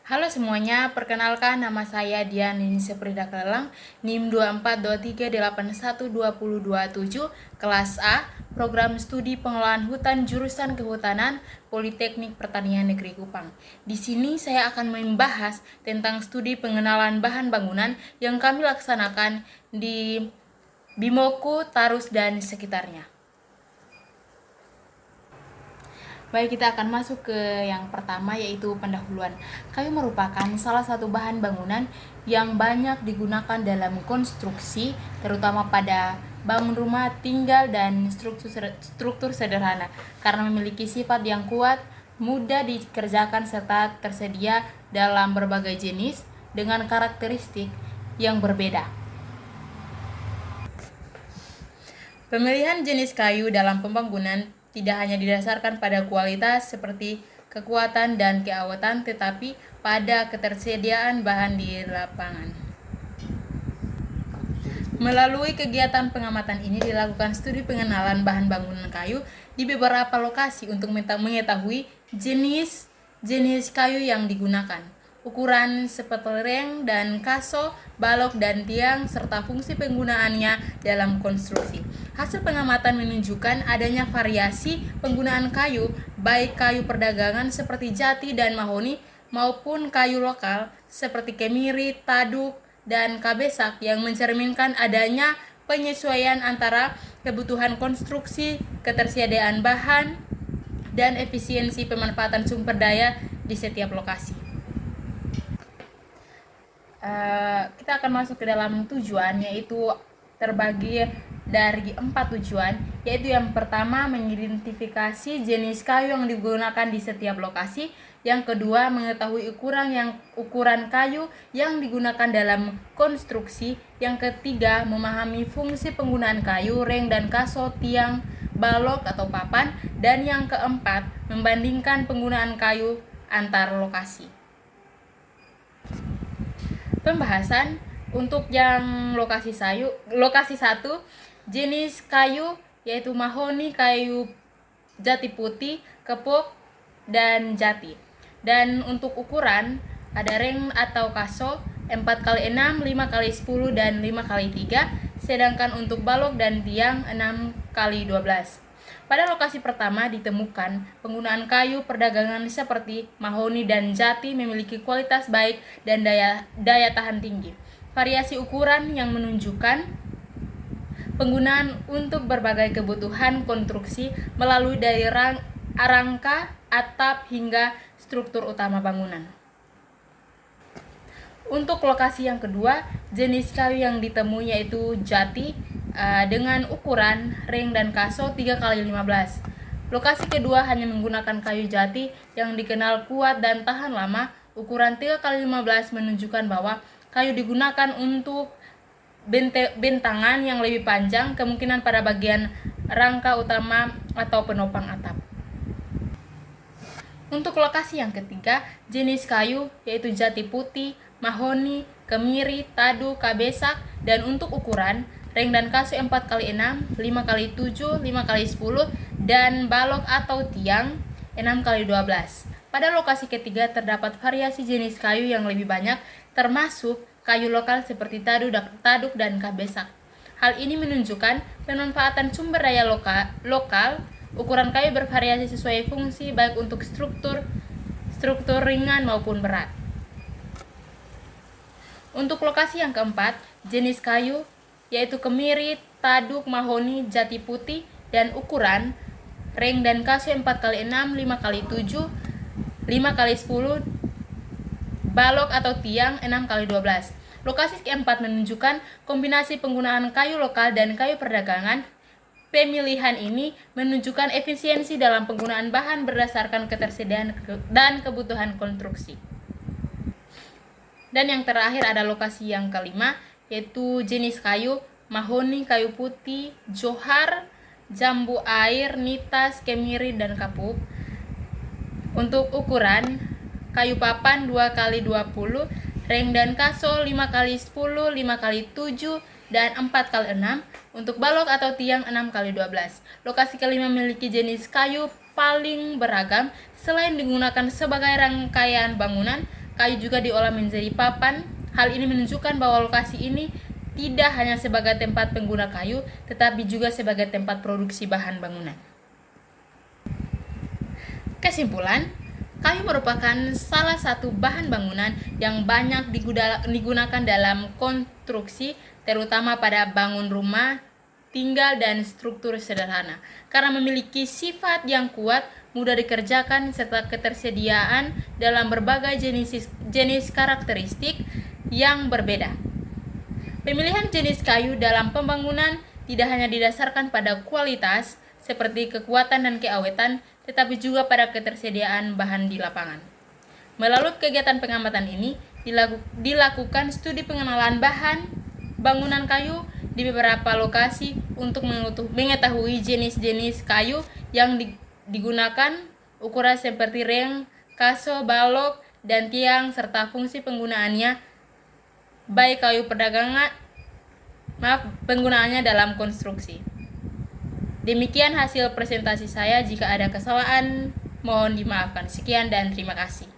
Halo semuanya, perkenalkan nama saya Dian Nisa Prida Kelelang, NIM 2423812027, kelas A, program studi pengelolaan hutan jurusan Kehutanan, Politeknik Pertanian Negeri Kupang. Di sini saya akan membahas tentang studi pengenalan bahan bangunan yang kami laksanakan di Bimoku, Tarus, dan sekitarnya. Baik, kita akan masuk ke yang pertama, yaitu pendahuluan. Kayu merupakan salah satu bahan bangunan yang banyak digunakan dalam konstruksi, terutama pada bangun rumah tinggal dan struktur sederhana, karena memiliki sifat yang kuat, mudah dikerjakan, serta tersedia dalam berbagai jenis dengan karakteristik yang berbeda. Pemilihan jenis kayu dalam pembangunan tidak hanya didasarkan pada kualitas seperti kekuatan dan keawatan, tetapi pada ketersediaan bahan di lapangan. Melalui kegiatan pengamatan ini dilakukan studi pengenalan bahan bangunan kayu di beberapa lokasi untuk mengetahui jenis kayu yang digunakan, ukuran sepetereng dan kaso, balok dan tiang, serta fungsi penggunaannya dalam konstruksi. Hasil pengamatan menunjukkan adanya variasi penggunaan kayu, baik kayu perdagangan seperti jati dan mahoni maupun kayu lokal seperti kemiri, taduk, dan kabesak, yang mencerminkan adanya penyesuaian antara kebutuhan konstruksi, ketersediaan bahan, dan efisiensi pemanfaatan sumber daya di setiap lokasi. Kita akan masuk ke dalam tujuan, yaitu terbagi dari 4 tujuan, yaitu yang pertama mengidentifikasi jenis kayu yang digunakan di setiap lokasi, yang kedua mengetahui ukuran kayu yang digunakan dalam konstruksi, yang ketiga memahami fungsi penggunaan kayu, reng dan kaso, tiang, balok atau papan, dan yang keempat membandingkan penggunaan kayu antar lokasi. Pembahasan untuk yang lokasi 1, jenis kayu yaitu mahoni, kayu jati putih, kepok, dan jati. Dan untuk ukuran ada reng atau kaso 4x6, 5x10, dan 5x3, sedangkan untuk balok dan tiang 6x12. Pada lokasi pertama ditemukan penggunaan kayu perdagangan seperti mahoni dan jati memiliki kualitas baik dan daya tahan tinggi. Variasi ukuran yang menunjukkan penggunaan untuk berbagai kebutuhan konstruksi melalui dari rangka, atap, hingga struktur utama bangunan. Untuk lokasi yang kedua, jenis kayu yang ditemui yaitu jati dengan ukuran reng dan kaso 3x15. Lokasi kedua hanya menggunakan kayu jati yang dikenal kuat dan tahan lama. Ukuran 3x15 menunjukkan bahwa kayu digunakan untuk bentangan yang lebih panjang, kemungkinan pada bagian rangka utama atau penopang atap. Untuk lokasi yang ketiga, jenis kayu yaitu jati putih, mahoni, kemiri, tadu, kabesak, dan untuk ukuran reng dan kaso 4x6, 5x7, 5x10, dan balok atau tiang 6x12. Pada lokasi ketiga terdapat variasi jenis kayu yang lebih banyak, termasuk kayu lokal seperti taduk, dan kabesak. Hal ini menunjukkan pemanfaatan sumber daya lokal. Ukuran kayu bervariasi sesuai fungsi, baik untuk struktur ringan maupun berat. Untuk lokasi yang keempat, jenis kayu yaitu kemiri, taduk, mahoni, jati putih, dan ukuran reng dan kaso 4x6, 5x7, 5x10, balok atau tiang 6x12. Lokasi keempat menunjukkan kombinasi penggunaan kayu lokal dan kayu perdagangan. Pemilihan ini menunjukkan efisiensi dalam penggunaan bahan berdasarkan ketersediaan dan kebutuhan konstruksi. Dan yang terakhir ada lokasi yang kelima, yaitu jenis kayu mahoni, kayu putih, johar, jambu air, nitas, kemiri, dan kapuk. Untuk ukuran kayu papan 2x20, reng dan kaso 5x10, 5x7, dan 4x6. Untuk balok atau tiang 6x12. Lokasi kelima memiliki jenis kayu paling beragam. Selain digunakan sebagai rangkaian bangunan, kayu juga diolah menjadi papan. Hal ini menunjukkan bahwa lokasi ini tidak hanya sebagai tempat pengguna kayu, tetapi juga sebagai tempat produksi bahan bangunan. Kesimpulan, kayu merupakan salah satu bahan bangunan yang banyak digunakan dalam konstruksi, terutama pada bangun rumah, tinggal, dan struktur sederhana. Karena memiliki sifat yang kuat, mudah dikerjakan, serta ketersediaan dalam berbagai jenis karakteristik yang berbeda. Pemilihan jenis kayu dalam pembangunan tidak hanya didasarkan pada kualitas, seperti kekuatan dan keawetan, tetapi juga pada ketersediaan bahan di lapangan. Melalui kegiatan pengamatan ini, dilakukan studi pengenalan bahan bangunan kayu di beberapa lokasi untuk mengetahui jenis-jenis kayu yang digunakan, ukuran seperti reng, kaso, balok, dan tiang, serta fungsi penggunaannya, baik kayu penggunaannya dalam konstruksi. Demikian hasil presentasi saya. Jika ada kesalahan, mohon dimaafkan. Sekian dan terima kasih.